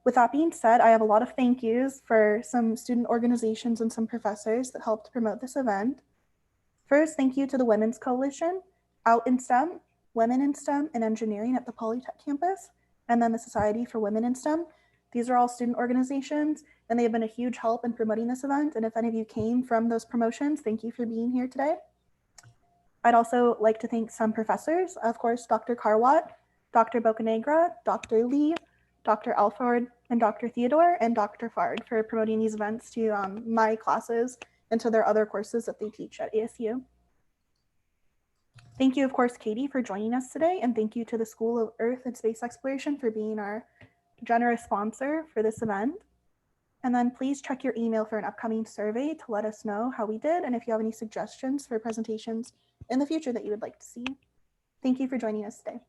With that being said, I have a lot of thank yous for some student organizations and some professors that helped promote this event. First, thank you to the Women's Coalition, Out in STEM, Women in STEM and Engineering at the Polytech campus, and then the Society for Women in STEM. These are all student organizations, and they have been a huge help in promoting this event. And if any of you came from those promotions, thank you for being here today. I'd also like to thank some professors, of course, Dr. Carwatt, Dr. Bocanegra, Dr. Lee, Dr. Alford, and Dr. Theodore, and Dr. Fard for promoting these events to my classes and to their other courses that they teach at ASU. Thank you, of course, Cady, for joining us today, and thank you to the School of Earth and Space Exploration for being our generous sponsor for this event. And then please check your email for an upcoming survey to let us know how we did and if you have any suggestions for presentations in the future that you would like to see. Thank you for joining us today.